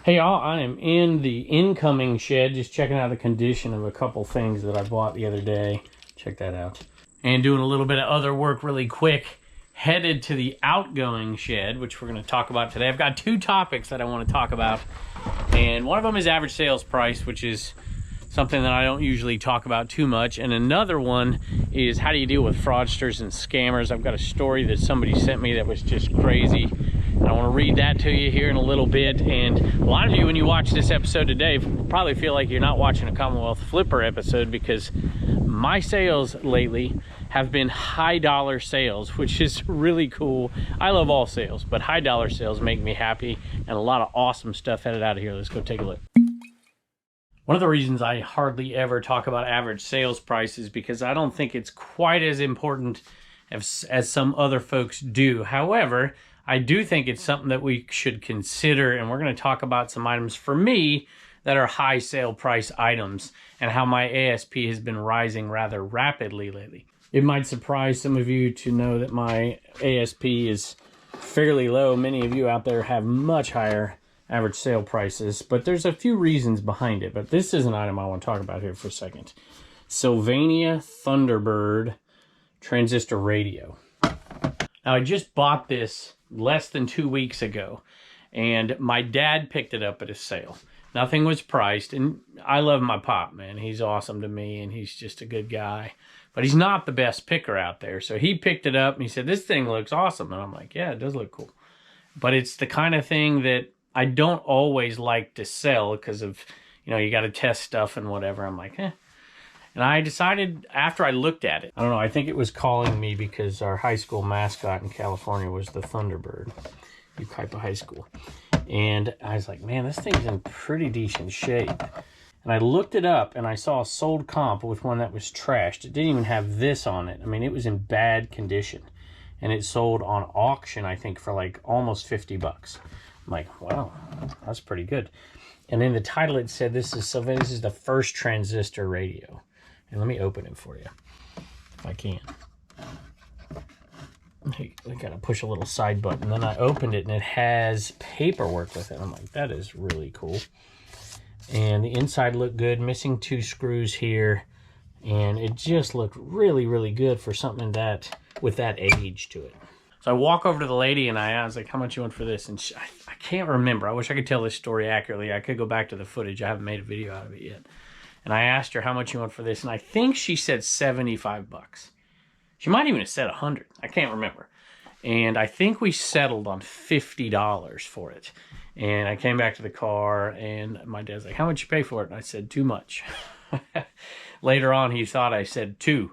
Hey y'all, I am in the incoming shed, just checking out the condition of a couple things that I bought the other day. Check that out. And doing a little bit of other work really quick. Headed to the outgoing shed, which we're going to talk about today. I've got two topics that I want to talk about. And one of them is average sales price, which is something that I don't usually talk about too much. And another one is how do you deal with fraudsters and scammers. I've got a story that somebody sent me that was just crazy. I want to read that to you here in a little bit. And a lot of you, when you watch this episode today, probably feel like you're not watching a Commonwealth Flipper episode, because my sales lately have been high dollar sales, which is really cool. I love all sales, but high dollar sales make me happy, and a lot of awesome stuff headed out of here. Let's go take a look. One of the reasons I hardly ever talk about average sales price is because I don't think it's quite as important as some other folks do. However, I do think it's something that we should consider, and we're going to talk about some items for me that are high sale price items and how my ASP has been rising rather rapidly lately. It might surprise some of you to know that my ASP is fairly low. Many of you out there have much higher average sale prices, but there's a few reasons behind it. But this is an item I want to talk about here for a second. Sylvania Thunderbird transistor radio. Now, I just bought this less than 2 weeks ago, and my dad picked it up at a sale. Nothing was priced, and I love my pop, man. He's awesome to me, and he's just a good guy. But he's not the best picker out there. So he picked it up, and he said, this thing looks awesome. And I'm like, yeah, it does look cool. But it's the kind of thing that I don't always like to sell because of, you know, you got to test stuff and whatever. I'm like, eh. And I decided after I looked at it, I don't know, I think it was calling me because our high school mascot in California was the Thunderbird, Ukaipa High School. And I was like, man, this thing's in pretty decent shape. And I looked it up and I saw a sold comp with one that was trashed. It didn't even have this on it. I mean, it was in bad condition. And it sold on auction, I think, for like almost 50 bucks. I'm like, wow, that's pretty good. And in the title it said, this is the first transistor radio. And let me open it for you, if I can. Hey, I gotta push a little side button. Then I opened it and it has paperwork with it. I'm like, that is really cool. And the inside looked good, missing 2 screws here. And it just looked really, really good for something that, with that age to it. So I walk over to the lady and I was like, how much you want for this? And I can't remember. I wish I could tell this story accurately. I could go back to the footage. I haven't made a video out of it yet. And I asked her how much you want for this. And I think she said 75 bucks. She might even have said 100. I can't remember. And I think we settled on $50 for it. And I came back to the car and my dad's like, how much you pay for it? And I said, too much. Later on, he thought I said too,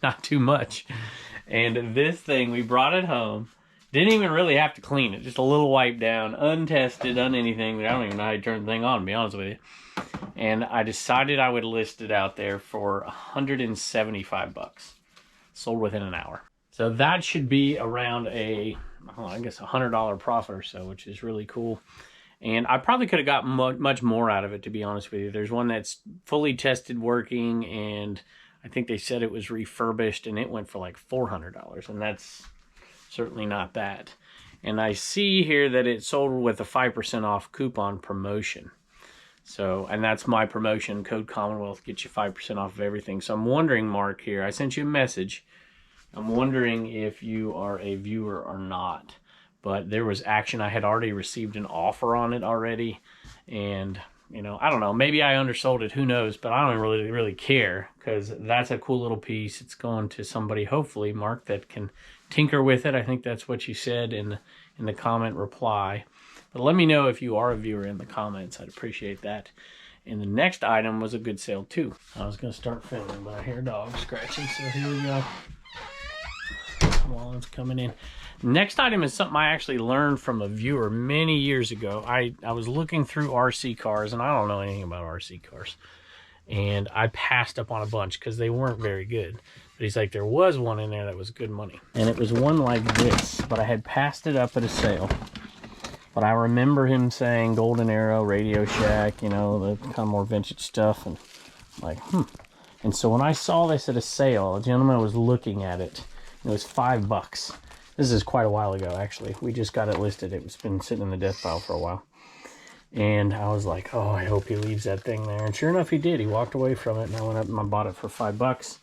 not too much. And this thing, we brought it home. Didn't even really have to clean it. Just a little wipe down, untested, anything. I don't even know how you turn the thing on, to be honest with you. And I decided I would list it out there for 175 bucks. Sold within an hour. So that should be around I guess $100 profit or so, which is really cool. And I probably could have got much more out of it, to be honest with you. There's one that's fully tested working, and I think they said it was refurbished, and it went for like $400, and that's certainly not that. And I see here that it sold with a 5% off coupon promotion. So, and that's my promotion, code Commonwealth, gets you 5% off of everything. So I'm wondering, Mark, here, I sent you a message. I'm wondering if you are a viewer or not. But there was action. I had already received an offer on it already. And, you know, I don't know. Maybe I undersold it. Who knows? But I don't really care, because that's a cool little piece. It's going to somebody, hopefully, Mark, that can tinker with it. I think that's what you said in the comment reply. But let me know if you are a viewer in the comments. I'd appreciate that. And the next item was a good sale, too. I was going to start filming, but I hear dogs scratching. So here we go. While it's coming in. Next item is something I actually learned from a viewer many years ago. I was looking through RC cars, and I don't know anything about RC cars. And I passed up on a bunch because they weren't very good. But he's like, there was one in there that was good money. And it was one like this, but I had passed it up at a sale. But I remember him saying Golden Arrow, Radio Shack, you know, the kind of more vintage stuff. And I'm like, And so when I saw this at a sale, a gentleman was looking at it. It was $5. This is quite a while ago, actually. We just got it listed. It's been sitting in the death pile for a while. And I was like, oh, I hope he leaves that thing there. And sure enough, he did. He walked away from it, and I went up and I bought it for $5.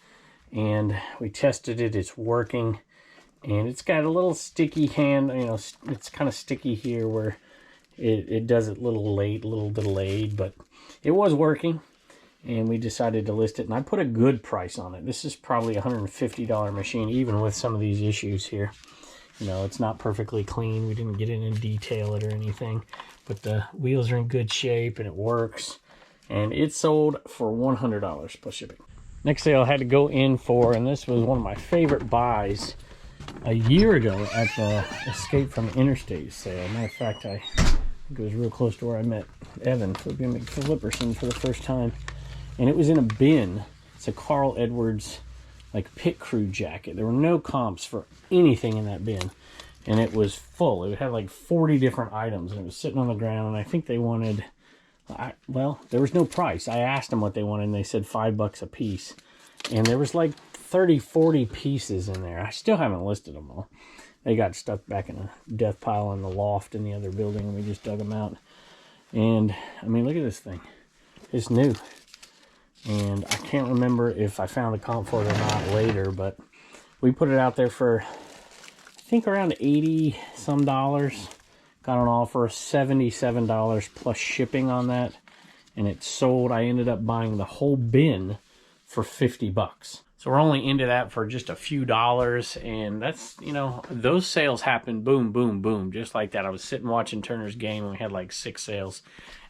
And we tested it. It's working. And it's got a little sticky hand. You know, it's kind of sticky here where it does it a little late, a little delayed. But it was working. And we decided to list it. And I put a good price on it. This is probably a $150 machine, even with some of these issues here. You know, it's not perfectly clean. We didn't get in and detail it or anything. But the wheels are in good shape and it works. And it sold for $100 plus shipping. Next sale I had to go in for, and this was one of my favorite buys a year ago at the Escape from Interstate sale. Matter of fact, I think it was real close to where I met Evan Flipperson for the first time. And it was in a bin. It's a Carl Edwards like pit crew jacket. There were no comps for anything in that bin. And it was full. It had like 40 different items. And it was sitting on the ground. And I think they wanted, well, there was no price. I asked them what they wanted and they said $5 a piece. And there was like 30, 40 pieces in there. I still haven't listed them all. They got stuck back in a death pile in the loft in the other building. And we just dug them out. And I mean, look at this thing. It's new. And I can't remember if I found the comp for it or not later, but we put it out there for, I think, around 80 some dollars. Got an offer of $77 plus shipping on that. And it sold. I ended up buying the whole bin for $50. So we're only into that for just a few dollars. And that's, you know, those sales happen boom, boom, boom. Just like that. I was sitting watching Turner's game and we had like 6 sales.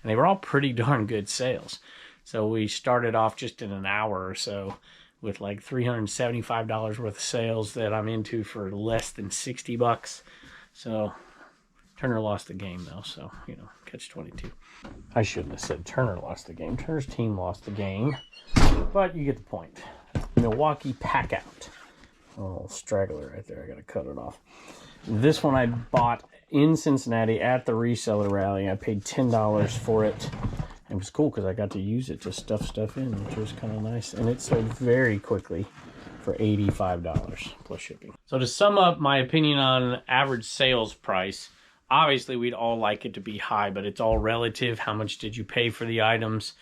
And they were all pretty darn good sales. So we started off just in an hour or so with like $375 worth of sales that I'm into for less than $60. So Turner lost the game though. So, you know, catch 22. I shouldn't have said Turner lost the game. Turner's team lost the game, but you get the point. Milwaukee Pack Out. Oh, straggler right there. I got to cut it off. This one I bought in Cincinnati at the Reseller rally. I paid $10 for it. It was cool because I got to use it to stuff stuff in, which was kind of nice. And it sold very quickly for $85 plus shipping. So to sum up my opinion on average sales price, obviously we'd all like it to be high, but it's all relative. How much did you pay for the items?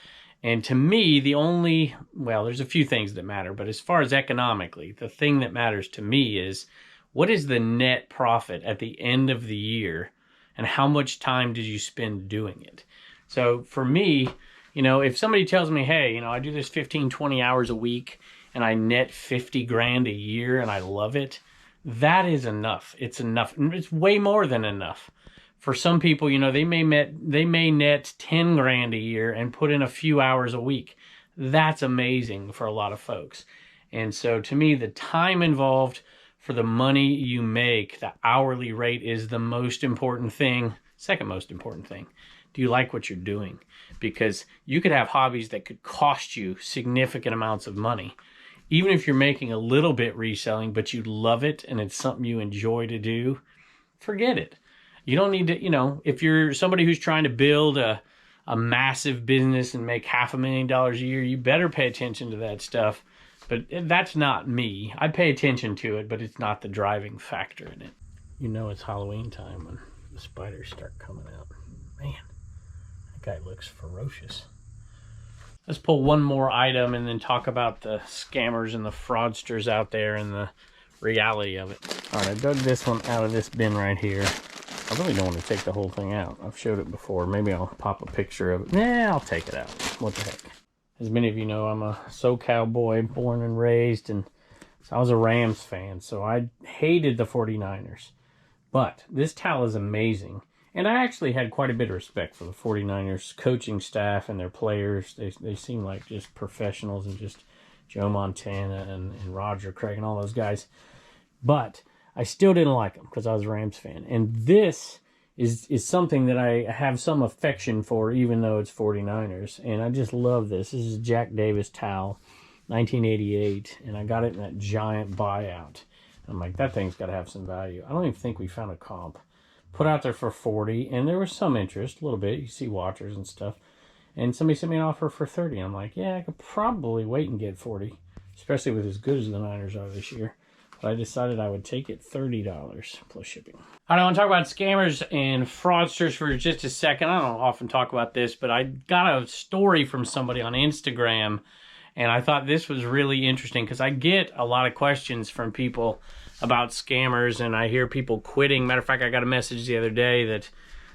And to me, the only, well, there's a few things that matter, but as far as economically, the thing that matters to me is what is the net profit at the end of the year and how much time did you spend doing it? So for me, you know, if somebody tells me, hey, you know, I do this 15, 20 hours a week and I net 50 grand a year and I love it, that is enough. It's enough. It's way more than enough. For some people, you know, they may net 10 grand a year and put in a few hours a week. That's amazing for a lot of folks. And so to me, the time involved for the money you make, the hourly rate is the most important thing, second most important thing. Do you like what you're doing? Because you could have hobbies that could cost you significant amounts of money. Even if you're making a little bit reselling, but you love it and it's something you enjoy to do, forget it. You don't need to, you know, if you're somebody who's trying to build a massive business and make $500,000 a year, you better pay attention to that stuff. But that's not me. I pay attention to it, but it's not the driving factor in it. You know it's Halloween time when the spiders start coming out. Man. Guy looks ferocious. Let's pull one more item and then talk about the scammers and the fraudsters out there and the reality of it. All right, I dug this one out of this bin right here. I really don't want to take the whole thing out. I've showed it before. Maybe I'll pop a picture of it. Nah, I'll take it out. What the heck? As many of you know, I'm a SoCal boy, born and raised, and so I was a Rams fan, so I hated the 49ers. But this towel is amazing. And I actually had quite a bit of respect for the 49ers coaching staff and their players. They seem like just professionals and just Joe Montana and Roger Craig and all those guys. But I still didn't like them because I was a Rams fan. And this is something that I have some affection for, even though it's 49ers. And I just love this. This is a Jack Davis towel, 1988. And I got it in that giant buyout. I'm like, that thing's got to have some value. I don't even think we found a comp. Put out there for 40, and there was some interest, a little bit. You see watchers and stuff. And somebody sent me an offer for 30. I'm like, yeah, I could probably wait and get 40, especially with as good as the Niners are this year. but I decided I would take it $30 plus shipping. I want to talk about scammers and fraudsters for just a second. I don't often talk about this, but I got a story from somebody on Instagram, and I thought this was really interesting because I get a lot of questions from people about scammers, and I hear people quitting. Matter of fact, I got a message the other day that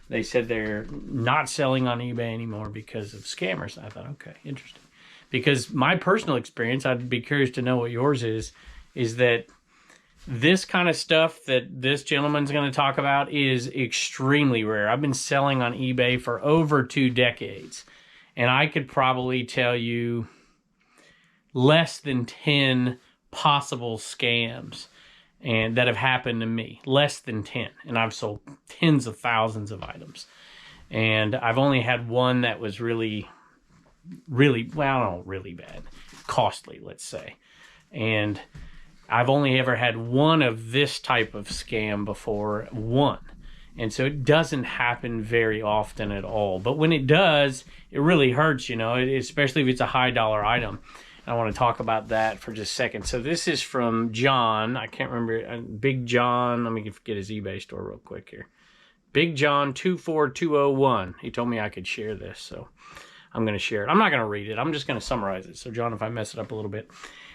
they said they're not selling on eBay anymore because of scammers. And I thought, okay, interesting. Because my personal experience, I'd be curious to know what yours is that this kind of stuff that this gentleman's going to talk about is extremely rare. I've been selling on eBay for over 2 decades, and I could probably tell you less than 10 possible scams and that have happened to me. Less than 10. And I've sold tens of thousands of items. And I've only had one that was really bad. Costly, let's say. And I've only ever had one of this type of scam before, one. And so it doesn't happen very often at all. But when it does, it really hurts, you know, especially if it's a high dollar item. I want to talk about that for just a second. So this is from John. I can't remember. Big John. Let me get his eBay store real quick here. Big John 24201. He told me I could share this, so I'm going to share it. I'm not going to read it. I'm just going to summarize it. So John, if I mess it up a little bit.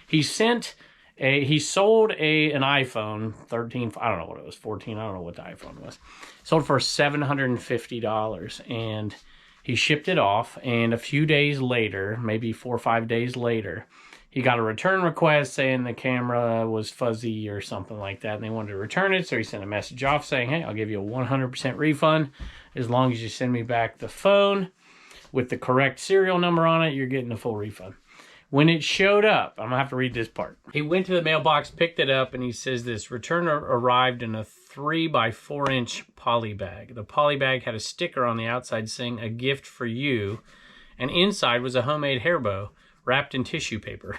He sold an iPhone 13, I don't know what it was, 14, I don't know what the iPhone was. Sold for $750, and he shipped it off, and a few days later, maybe 4 or 5 days later, he got a return request saying the camera was fuzzy or something like that, and they wanted to return it, so he sent a message off saying, hey, I'll give you a 100% refund as long as you send me back the phone with the correct serial number on it. You're getting a full refund. When it showed up, I'm going to have to read this part. He went to the mailbox, picked it up, and he says this return arrived in a 3 by 4 inch poly bag. The poly bag had a sticker on the outside saying a gift for you, and inside was a homemade hair bow wrapped in tissue paper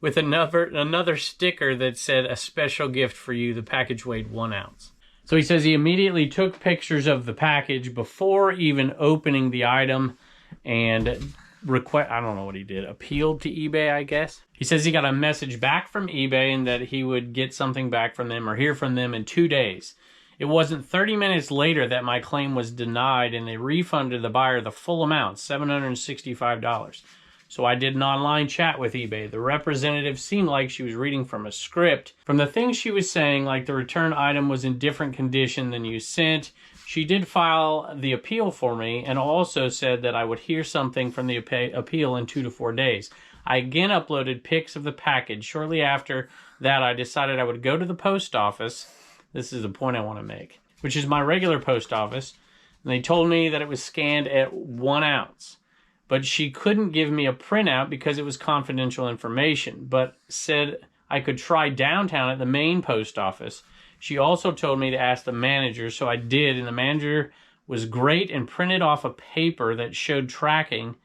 with another sticker that said a special gift for you. The package weighed 1 ounce. So he says he immediately took pictures of the package before even opening the item and I don't know what he did, appealed to eBay, I guess. He says he got a message back from eBay and that he would get something back from them or hear from them in 2 days. It wasn't 30 minutes later that my claim was denied and they refunded the buyer the full amount, $765. So I did an online chat with eBay. The representative seemed like she was reading from a script. From the things she was saying, like the return item was in different condition than you sent. She did file the appeal for me and also said that I would hear something from the appeal in 2 to 4 days. I again uploaded pics of the package. Shortly after that, I decided I would go to the post office. This is the point I want to make, which is my regular post office. And they told me that it was scanned at 1 ounce. But she couldn't give me a printout because it was confidential information, but said I could try downtown at the main post office. She also told me to ask the manager, so I did, and the manager was great and printed off a paper that showed tracking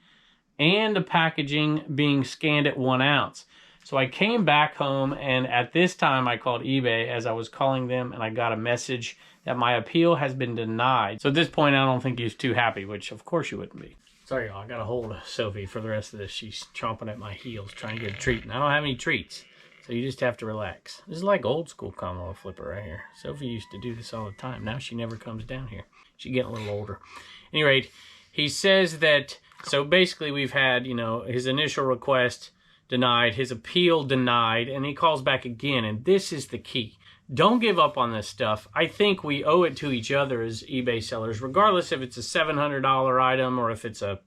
and the packaging being scanned at 1 ounce. So I came back home, and at this time I called eBay as I was calling them, and I got a message that my appeal has been denied. So at this point, I don't think he was too happy, which of course you wouldn't be. Sorry, y'all, I got to hold Sophie for the rest of this. She's chomping at my heels trying to get a treat, and I don't have any treats. So you just have to relax. This is like old school Commonwealth flipper right here. Sophie used to do this all the time. Now she never comes down here. She's getting a little older. At any rate, he says that, so basically we've had, you know, his initial request denied, his appeal denied, and he calls back again. And this is the key. Don't give up on this stuff. I think we owe it to each other as eBay sellers, regardless if it's a $700 item or if it's a,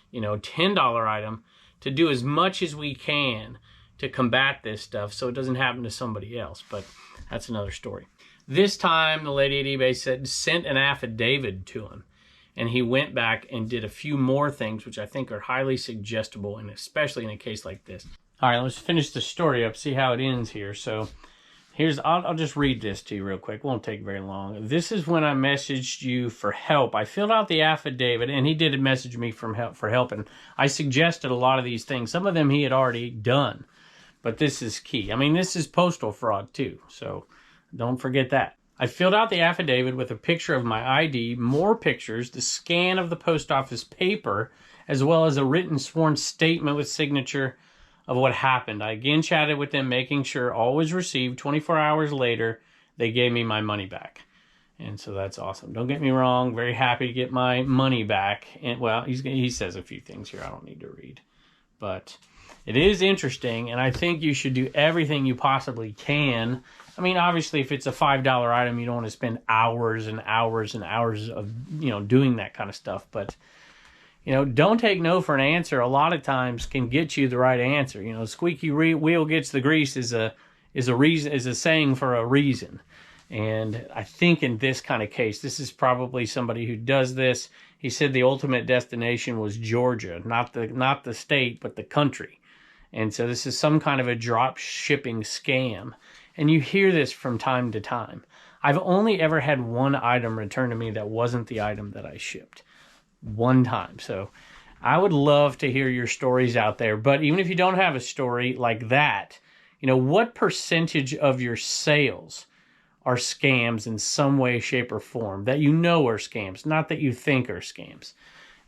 you know, $10 item, to do as much as we can to combat this stuff so it doesn't happen to somebody else. But that's another story. This time, the lady at eBay sent an affidavit to him, and he went back and did a few more things, which I think are highly suggestible, and especially in a case like this. All right, let's finish the story up, see how it ends here. So I'll just read this to you real quick. It won't take very long. This is when I messaged you for help. I filled out the affidavit, and he did message me for help, and I suggested a lot of these things. Some of them he had already done. But this is key. I mean, this is postal fraud too, so don't forget that. I filled out the affidavit with a picture of my ID, more pictures, the scan of the post office paper, as well as a written sworn statement with signature of what happened. I again chatted with them, making sure all was received. 24 hours later, they gave me my money back. And so that's awesome. Don't get me wrong, very happy to get my money back. And well, he says a few things here I don't need to read. But it is interesting, and I think you should do everything you possibly can. I mean, obviously, if it's a $5 item, you don't want to spend hours and hours and hours of, doing that kind of stuff. But, don't take no for an answer. A lot of times can get you the right answer. Squeaky wheel gets the grease is a saying for a reason. And I think in this kind of case, this is probably somebody who does this. He said the ultimate destination was Georgia, not the state, but the country. And so this is some kind of a drop shipping scam. And you hear this from time to time. I've only ever had one item returned to me that wasn't the item that I shipped. One time. So I would love to hear your stories out there. But even if you don't have a story like that, what percentage of your sales are scams in some way, shape, or form that are scams, not that you think are scams?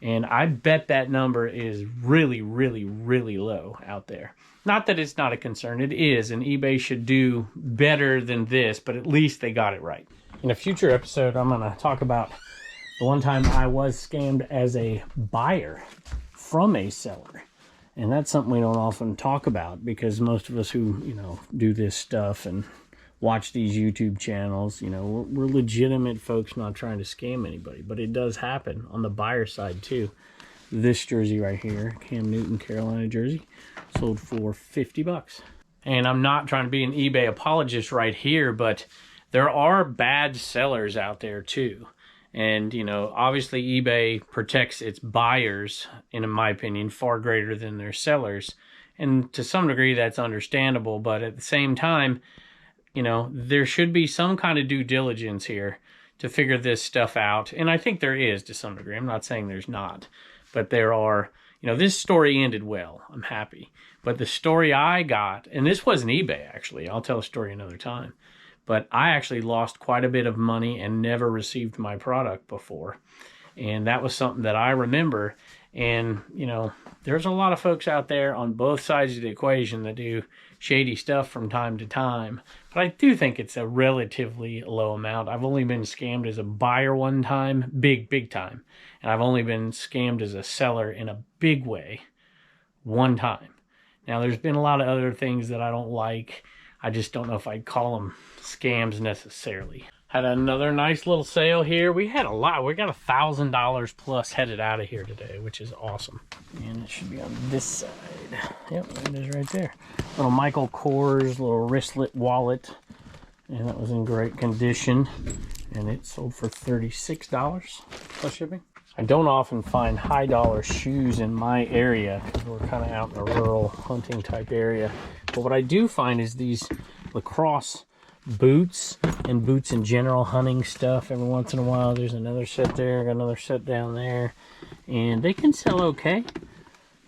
And I bet that number is really, really, really low out there. Not that it's not a concern. It is, and eBay should do better than this, but at least they got it right. In a future episode, I'm going to talk about the one time I was scammed as a buyer from a seller. And that's something we don't often talk about, because most of us who, do this stuff and watch these YouTube channels, we're legitimate folks not trying to scam anybody, but it does happen on the buyer side too. This jersey right here, Cam Newton, Carolina jersey, sold for $50. And I'm not trying to be an eBay apologist right here, but there are bad sellers out there too. And, obviously eBay protects its buyers, in my opinion, far greater than their sellers. And to some degree that's understandable, but at the same time, there should be some kind of due diligence here to figure this stuff out. And I think there is to some degree. I'm not saying there's not. But there are, this story ended well. I'm happy. But the story I got, and this wasn't eBay actually. I'll tell a story another time. But I actually lost quite a bit of money and never received my product before. And that was something that I remember. And, there's a lot of folks out there on both sides of the equation that do shady stuff from time to time. But I do think it's a relatively low amount. I've only been scammed as a buyer one time, big time. And I've only been scammed as a seller in a big way one time. Now, there's been a lot of other things that I don't like. I just don't know if I'd call them scams necessarily. Had another nice little sale here. We had a lot. We got $1,000 plus headed out of here today, which is awesome. And it should be on this side. Yep, it is right there. Little Michael Kors, little wristlet wallet. And that was in great condition. And it sold for $36 plus shipping. I don't often find high dollar shoes in my area because we're kind of out in a rural hunting type area. But what I do find is these lacrosse boots and boots in general, hunting stuff. Every once in a while there's another set there, got another set down there, and they can sell okay.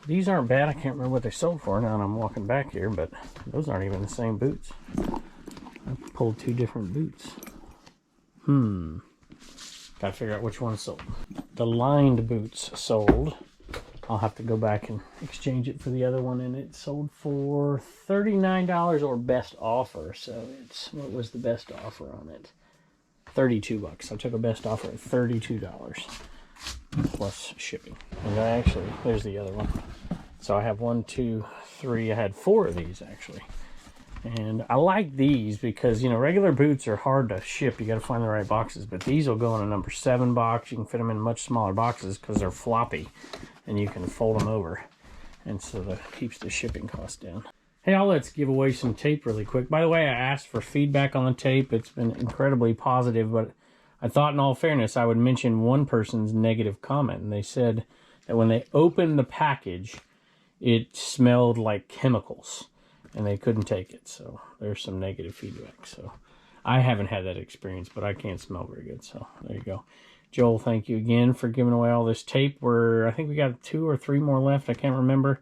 These aren't bad. I can't remember what they sold for now, and I'm walking back here, but those aren't even the same boots. I pulled two different boots. Gotta figure out which one sold. The lined boots sold. I'll have to go back and exchange it for the other one, and it sold for $39 or best offer. So it's, what was the best offer on it? $32. I took a best offer at $32 plus shipping. And I actually, there's the other one. So I have 1, 2, 3. I had 4 of these actually. And I like these because, regular boots are hard to ship. You got to find the right boxes. But these will go in a number 7 box. You can fit them in much smaller boxes because they're floppy. And you can fold them over. And so that keeps the shipping cost down. Hey, let's give away some tape really quick. By the way, I asked for feedback on the tape. It's been incredibly positive. But I thought in all fairness, I would mention one person's negative comment. And they said that when they opened the package, it smelled like chemicals. And they couldn't take it. So there's some negative feedback. So I haven't had that experience, but I can't smell very good. So there you go. Joel, thank you again for giving away all this tape. I think we got 2 or 3 more left. I can't remember.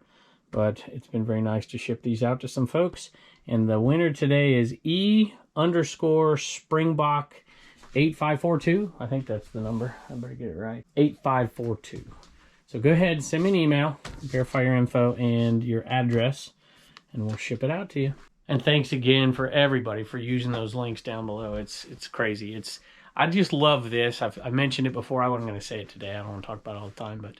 But it's been very nice to ship these out to some folks. And the winner today is E_Springbok 8542. I think that's the number. I better get it right. 8542. So go ahead, send me an email, verify your info and your address and we'll ship it out to you. And thanks again for everybody for using those links down below. It's crazy. I just love this. I've mentioned it before. I wasn't going to say it today. I don't want to talk about it all the time, but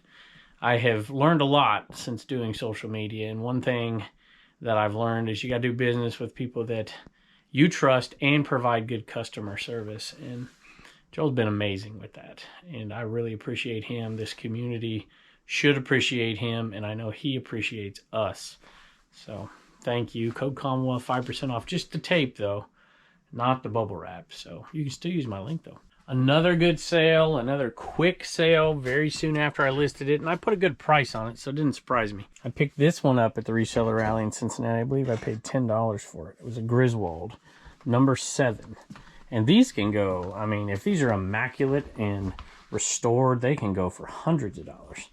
I have learned a lot since doing social media. And one thing that I've learned is you got to do business with people that you trust and provide good customer service. And Joel's been amazing with that. And I really appreciate him. This community should appreciate him. And I know he appreciates us. So thank you. Code Commonwealth, 5% off. Just the tape, though, not the bubble wrap. So you can still use my link, though. Another good sale, another quick sale very soon after I listed it. And I put a good price on it, so it didn't surprise me. I picked this one up at the Reseller Rally in Cincinnati. I believe I paid $10 for it. It was a Griswold, number 7. And these can go, I mean, if these are immaculate and restored, they can go for hundreds of dollars.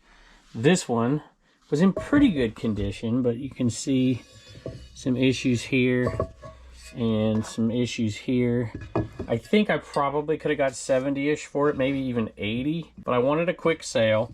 This one was in pretty good condition, but you can see some issues here and some issues here. I think I probably could have got 70-ish for it, maybe even 80, but I wanted a quick sale,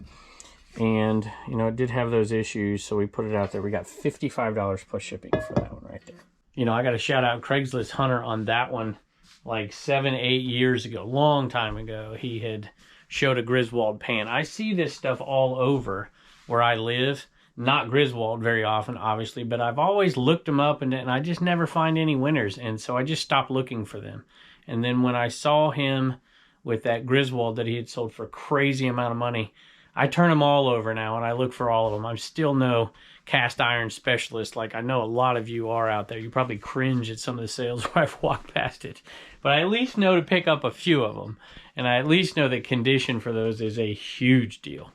and you know, it did have those issues, so we put it out there. We got $55 plus shipping for that one right there. You know, I got to shout out Craigslist Hunter on that one. Like 7-8 years ago, long time ago, he had showed a Griswold pan. I see this stuff all over where I live. Not Griswold very often, obviously, but I've always looked them up, and I just never find any winners, and so I just stopped looking for them. And then when I saw him with that Griswold that he had sold for a crazy amount of money, I turn them all over now, and I look for all of them. I'm still no cast iron specialist like I know a lot of you are out there. You probably cringe at some of the sales where I've walked past it. But I at least know to pick up a few of them, and I at least know that condition for those is a huge deal.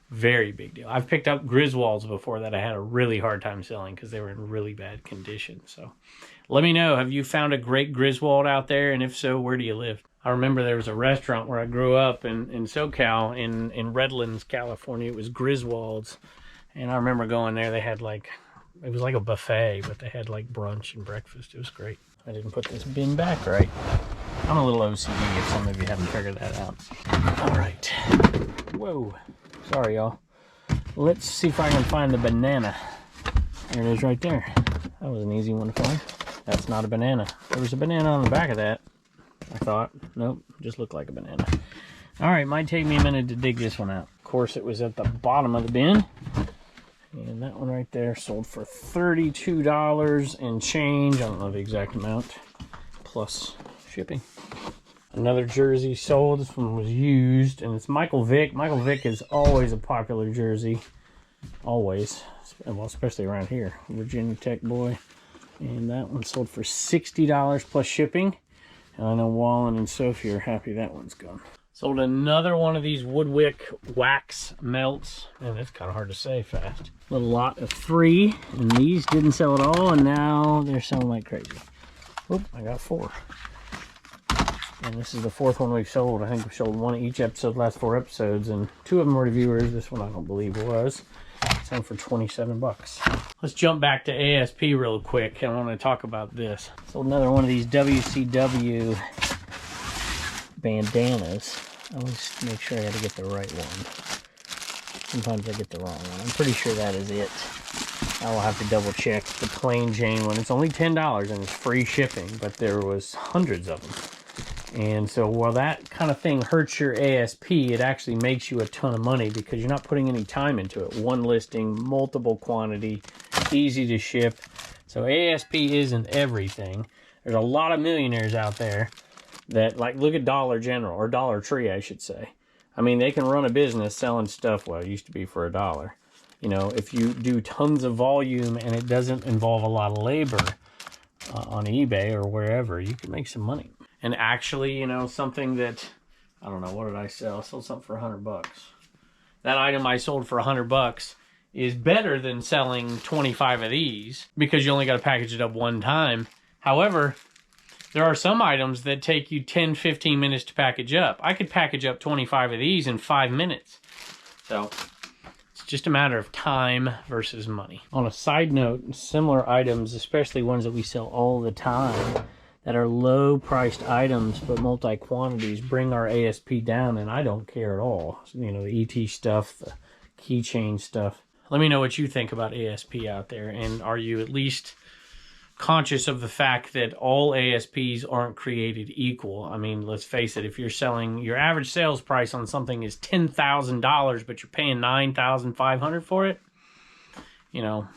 Very big deal. I've picked up Griswolds before that I had a really hard time selling because they were in really bad condition. So let me know, have you found a great Griswold out there? And if so, where do you live? I remember there was a restaurant where I grew up in SoCal, in Redlands, California. It was Griswold's. And I remember going there. They had like, it was like a buffet, but they had like brunch and breakfast. It was great. I didn't put this bin back right. I'm a little OCD if some of you haven't figured that out. All right. Whoa. Sorry, y'all. Let's see if I can find the banana. There it is right there. That was an easy one to find. That's not a banana. There was a banana on the back of that, I thought. Nope, just looked like a banana. All right, might take me a minute to dig this one out. Of course, it was at the bottom of the bin. And that one right there sold for $32 and change. I don't know the exact amount, plus shipping. Another jersey sold. This one was used, and it's Michael Vick. Michael Vick is always a popular jersey. Always. Well, especially around here. Virginia Tech boy. And that one sold for $60 plus shipping. And I know Wallen and Sophie are happy that one's gone. Sold another one of these Woodwick wax melts. Man, that's kind of hard to say fast. Little lot of 3. And these didn't sell at all, and now they're selling like crazy. Oop, I got 4. And this is the 4th one we've sold. I think we sold one each episode, last 4 episodes, and 2 of them were reviewers. This one I don't believe was. Selling for 27 bucks. Let's jump back to ASP real quick. I want to talk about this. Sold another one of these WCW bandanas. I always make sure I got to get the right one. Sometimes I get the wrong one. I'm pretty sure that is it. I will have to double check the plain Jane one. It's only $10 and it's free shipping, but there was hundreds of them. And so while that kind of thing hurts your ASP, it actually makes you a ton of money because you're not putting any time into it. One listing, multiple quantity, easy to ship. So ASP isn't everything. There's a lot of millionaires out there that, like, look at Dollar General, or Dollar Tree, I should say. I mean, they can run a business selling stuff, well, it used to be for $1. You know, if you do tons of volume and it doesn't involve a lot of labor on eBay or wherever, you can make some money. And actually, you know, something that, I don't know, what did I sell? I sold something for $100. That item I sold for $100 is better than selling 25 of these because you only got to package it up one time. However, there are some items that take you 10-15 minutes to package up. I could package up 25 of these in 5 minutes. So it's just a matter of time versus money. On a side note, similar items, especially ones that we sell all the time, that are low-priced items but multi-quantities, bring our ASP down, and I don't care at all. You know, the ET stuff, the keychain stuff. Let me know what you think about ASP out there, and are you at least conscious of the fact that all ASPs aren't created equal? I mean, let's face it, if you're selling, your average sales price on something is $10,000, but you're paying $9,500 for it, you know,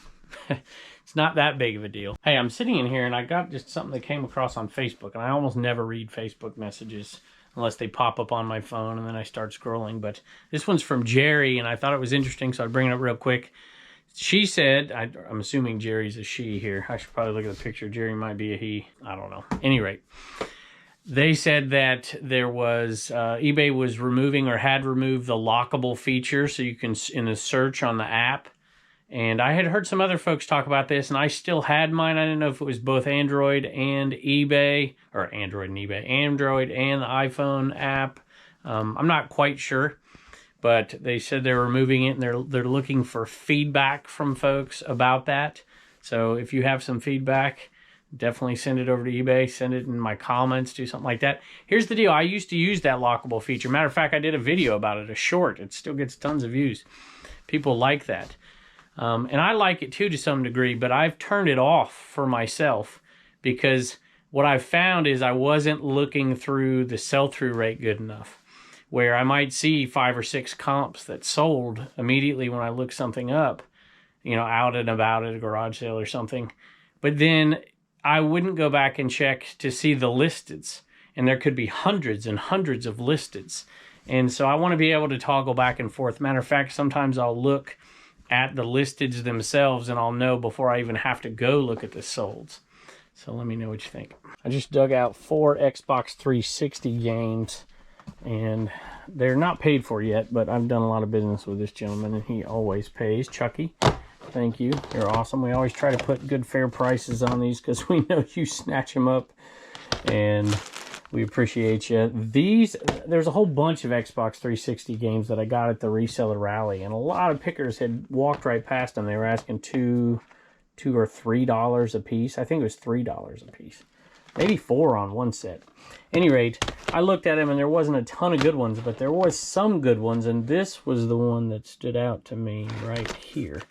it's not that big of a deal. Hey, I'm sitting in here and I got just something that came across on Facebook, and I almost never read Facebook messages unless they pop up on my phone and then I start scrolling. But this one's from Jerry, and I thought it was interesting, so I'd bring it up real quick. She said, I'm assuming Jerry's a she here. I should probably look at the picture. Jerry might be a he. I don't know. At any rate, they said that there was, eBay was removing or had removed the lockable feature, so you can, in a search on the app. And I had heard some other folks talk about this, and I still had mine. I didn't know if it was both Android and eBay, or Android and eBay, Android and the iPhone app. I'm not quite sure. But they said they're removing it, and they're looking for feedback from folks about that. So if you have some feedback, definitely send it over to eBay. Send it in my comments, do something like that. Here's the deal. I used to use that lockable feature. Matter of fact, I did a video about it, a short. It still gets tons of views. People like that. And I like it too to some degree, but I've turned it off for myself because what I've found is I wasn't looking through the sell-through rate good enough, where I might see 5 or 6 comps that sold immediately when I look something up, you know, out and about at a garage sale or something. But then I wouldn't go back and check to see the listeds. And there could be hundreds and hundreds of listeds. And so I want to be able to toggle back and forth. Matter of fact, sometimes I'll look at the listeds themselves and I'll know before I even have to go look at the solds. So let me know what you think. I just dug out 4 Xbox 360 games. And they're not paid for yet, but I've done a lot of business with this gentleman, and he always pays. Chucky, thank you. You're awesome. We always try to put good, fair prices on these because we know you snatch them up, and we appreciate you. There's a whole bunch of Xbox 360 games that I got at the Reseller rally, and a lot of pickers had walked right past them. They were asking $2 or $3 a piece. I think it was $3 a piece. Maybe 4 on one set. Any rate, I looked at them and there wasn't a ton of good ones, but there was some good ones, and this was the one that stood out to me right here.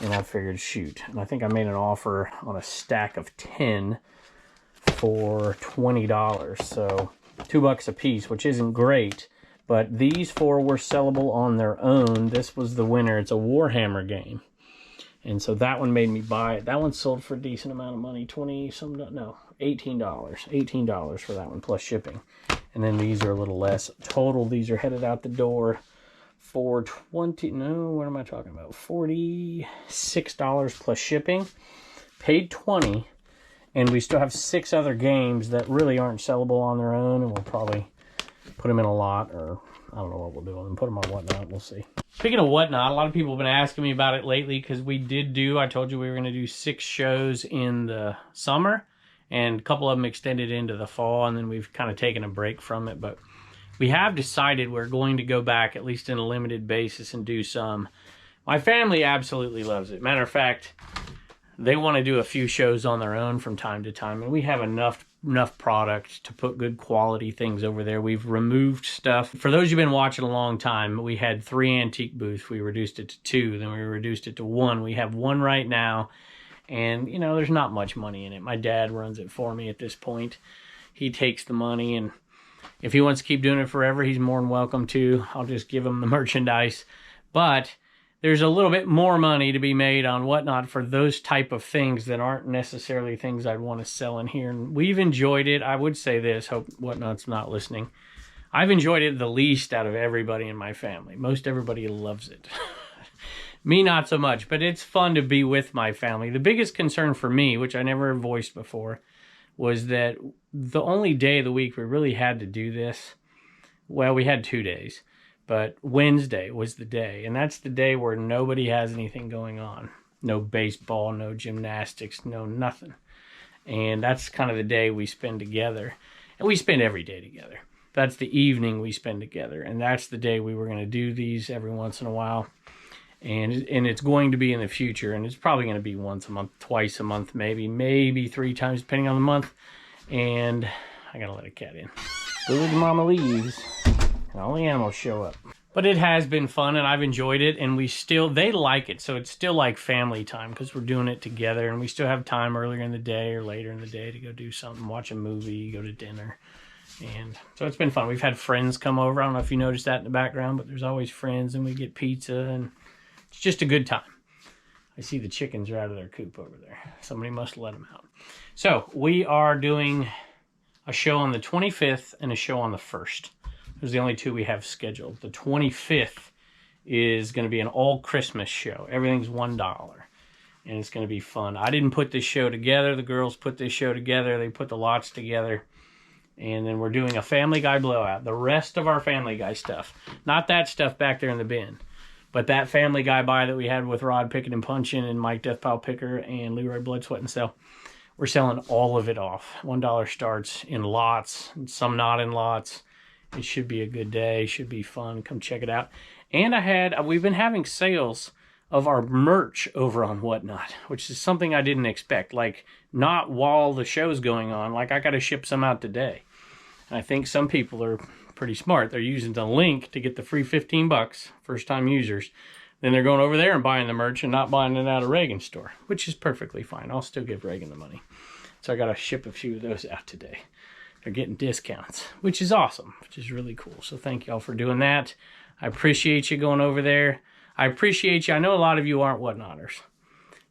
And I figured, shoot. And I think I made an offer on a stack of 10 for $20. So $2 a piece, which isn't great, but these 4 were sellable on their own. This was the winner. It's a Warhammer game. And so that one made me buy it. That one sold for a decent amount of money, $18 for that one, plus shipping. And then these are a little less. Total, these are headed out the door for $46 plus shipping. Paid $20, and we still have 6 other games that really aren't sellable on their own, and we'll probably put them in a lot, or I don't know what we'll do with them. Put them on Whatnot, we'll see. Speaking of Whatnot, a lot of people have been asking me about it lately because we I told you we were going to do 6 shows in the summer, and a couple of them extended into the fall, and then we've kind of taken a break from it. But we have decided we're going to go back, at least in a limited basis, and do some. My family absolutely loves it. Matter of fact, they want to do a few shows on their own from time to time, and we have enough product to put good quality things over there. We've removed stuff. For those who've been watching a long time, we had 3 antique booths. We reduced it to 2, then we reduced it to 1. We have 1 right now, and you know, there's not much money in it. My dad runs it for me at this point. He takes the money, and if he wants to keep doing it forever, he's more than welcome to. I'll just give him the merchandise. But there's a little bit more money to be made on Whatnot for those type of things that aren't necessarily things I'd want to sell in here. And we've enjoyed it. I would say this, hope Whatnot's not listening. I've enjoyed it the least out of everybody in my family. Most everybody loves it. Me, not so much, but it's fun to be with my family. The biggest concern for me, which I never voiced before, was that the only day of the week we really had to do this, well, we had 2 days. But Wednesday was the day, and that's the day where nobody has anything going on. No baseball, no gymnastics, no nothing. And that's kind of the day we spend together. And we spend every day together. That's the evening we spend together. And that's the day we were going to do these every once in a while. And it's going to be in the future. And it's probably going to be once a month, twice a month, maybe 3 times, depending on the month. And I got to let a cat in. Good mama leaves. And all the animals show up. But it has been fun, and I've enjoyed it, and they like it, so it's still like family time because we're doing it together, and we still have time earlier in the day or later in the day to go do something, watch a movie, go to dinner. And so it's been fun. We've had friends come over. I don't know if you noticed that in the background, but there's always friends, and we get pizza, and it's just a good time. I see the chickens are out of their coop over there. Somebody must let them out. So we are doing a show on the 25th and a show on the 1st. Those are the only two we have scheduled. The 25th is going to be an all Christmas show. Everything's $1. And it's going to be fun. I didn't put this show together. The girls put this show together. They put the lots together. And then we're doing a Family Guy blowout. The rest of our Family Guy stuff. Not that stuff back there in the bin. But that Family Guy buy that we had with Rod Picking and Punching and Mike Deathpile Picker and Leroy Blood, Sweat, and Sell, we're selling all of it off. $1 starts in lots, some not in lots. It should be a good day. Should be fun. Come check it out. And we've been having sales of our merch over on Whatnot, which is something I didn't expect. Like, not while the show's going on. Like, I got to ship some out today. And I think some people are pretty smart. They're using the link to get the free $15, first-time users. Then they're going over there and buying the merch and not buying it out of Reagan's store, which is perfectly fine. I'll still give Reagan the money. So I got to ship a few of those out today. They're getting discounts, which is awesome, which is really cool. So thank y'all for doing that. I appreciate you going over there. I appreciate you. I know a lot of you aren't Whatnotters.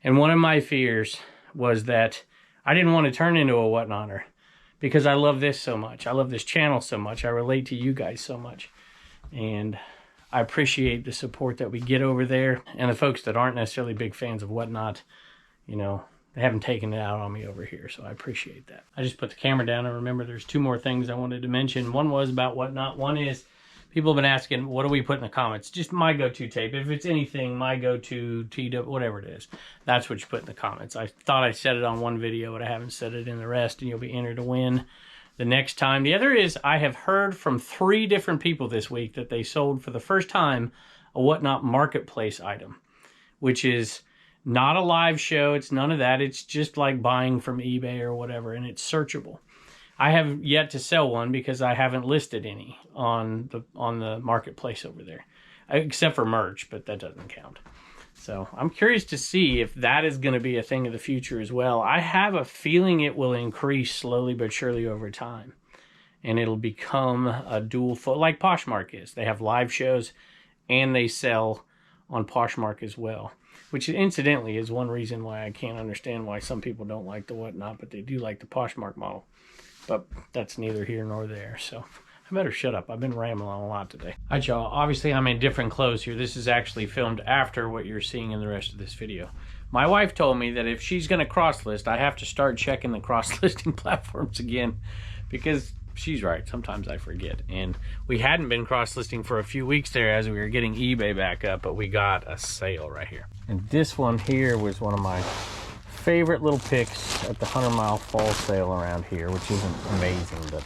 And one of my fears was that I didn't want to turn into a Whatnotter because I love this so much. I love this channel so much. I relate to you guys so much. And I appreciate the support that we get over there. And the folks that aren't necessarily big fans of Whatnot, you know, they haven't taken it out on me over here, so I appreciate that. I just put the camera down and remember there's two more things I wanted to mention. One was about Whatnot. One is people have been asking, what do we put in the comments? Just my go-to tape. If it's anything, my go-to, TW, whatever it is, that's what you put in the comments. I thought I said it on one video, but I haven't said it in the rest, and you'll be entered to win the next time. The other is I have heard from 3 different people this week that they sold for the first time a Whatnot marketplace item, which is not a live show. It's none of that. It's just like buying from eBay or whatever, and it's searchable. I have yet to sell one because I haven't listed any on the marketplace over there, except for merch, but that doesn't count. So I'm curious to see if that is going to be a thing of the future as well. I have a feeling it will increase slowly but surely over time, and it'll become a dual like Poshmark is. They have live shows and they sell on Poshmark as well, which incidentally is one reason why I can't understand why some people don't like the Whatnot, but they do like the Poshmark model. But that's neither here nor there, so I better shut up. I've been rambling a lot today. All right, y'all. Obviously, I'm in different clothes here. This is actually filmed after what you're seeing in the rest of this video. My wife told me that if she's going to cross-list, I have to start checking the cross-listing platforms again, because she's right. Sometimes I forget. And we hadn't been cross-listing for a few weeks there as we were getting eBay back up, but we got a sale right here. And this one here was one of my favorite little picks at the 100 Mile Fall sale around here, which isn't amazing, but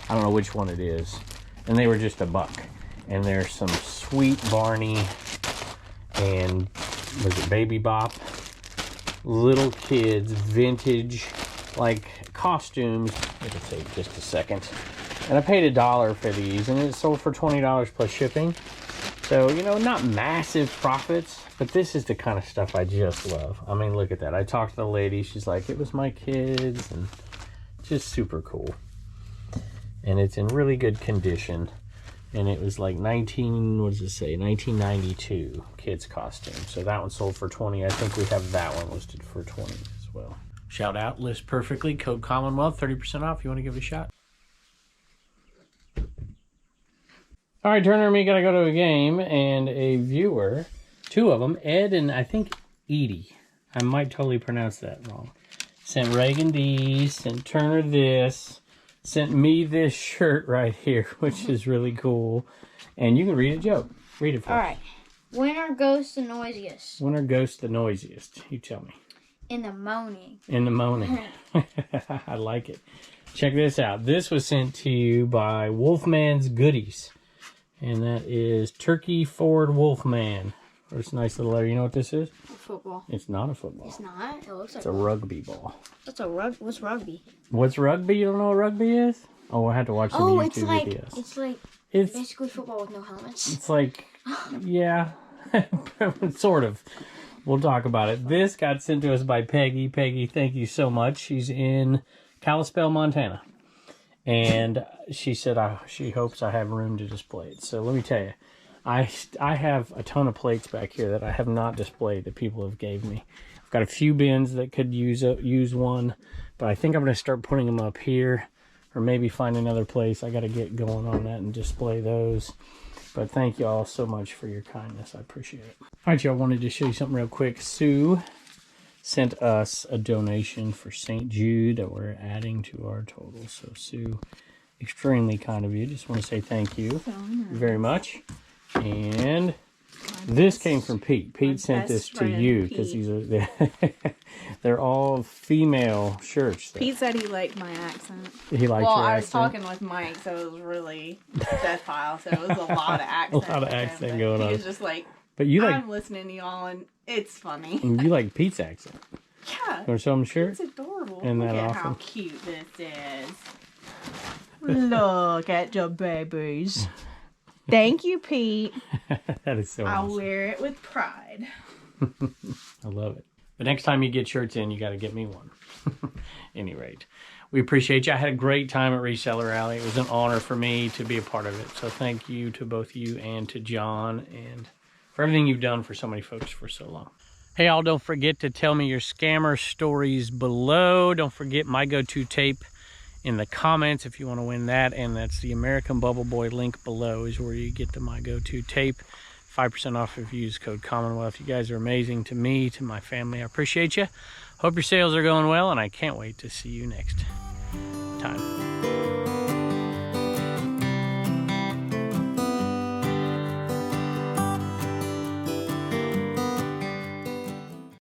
I don't know which one it is. And they were just $1. And there's some Sweet Barney and was it Baby Bop? Little kids, vintage, like costumes. It'll take just a second. And I paid $1 for these, and it sold for $20 plus shipping. So, you know, not massive profits, but this is the kind of stuff I just love. I mean, look at that. I talked to the lady. She's like, it was my kids, and just super cool. And it's in really good condition. And it was like 1992 kids costume. So that one sold for 20. I think we have that one listed for 20 as well. Shout out, list perfectly, code Commonwealth, 30% off. You want to give it a shot? All right, Turner and me got to go to a game, and a viewer, 2 of them, Ed and I think Edie, I might totally pronounce that wrong, sent Reagan these, sent Turner this, sent me this shirt right here, which is really cool. And you can read a joke. Read it for us. All right. When are ghosts the noisiest? When are ghosts the noisiest? You tell me. In the morning. In the morning. I like it. Check this out. This was sent to you by Wolfman's Goodies. And that is Turkey Ford Wolfman. There's a nice little letter. You know what this is? A football. It's not a football. It's not? It looks like it's a rugby ball. What's rugby? What's rugby? You don't know what rugby is? Oh, I had to watch some YouTube videos. It's like It's Basically football with no helmets. It's like, yeah, sort of. We'll talk about it. This got sent to us by Peggy. Peggy, thank you so much. She's in Kalispell, Montana. And she said she hopes I have room to display it. So let me tell you, I have a ton of plates back here that I have not displayed that people have gave me. I've got a few bins that could use one, but I think I'm going to start putting them up here, or maybe find another place. I got to get going on that and display those. But thank you all so much for your kindness. I appreciate it. All right, y'all, wanted to show you something real quick. Sue sent us a donation for St. Jude that we're adding to our total. So, Sue, extremely kind of you. Just want to say thank you very much. And this came from Pete. Pete sent this to you because they're all female shirts. Pete said he liked my accent. He liked your accent? Well, I was talking with Mike, so it was really death pile, so it was a lot of accent. A lot of accent going on. He was just like, but you I'm listening to y'all, and it's funny. And you like Pete's accent. Yeah. You want to show him shirt? It's adorable. Isn't that Look at awesome? how cute this is. Look at your babies. Thank you, Pete. That is so I'll awesome. wear it with pride. I love it. The next time you get shirts in, you got to get me one. Any rate, we appreciate you. I had a great time at Reseller Alley. It was an honor for me to be a part of it. So thank you to both you and to John and for everything you've done for so many folks for so long. Hey, all, don't forget to tell me your scammer stories below. Don't forget my go-to tape in the comments if you want to win that. And that's the American Bubble Boy link below is where you get the my go-to tape. 5% off if you use code Commonwealth. You guys are amazing to me, to my family. I appreciate you. Hope your sales are going well, and I can't wait to see you next time.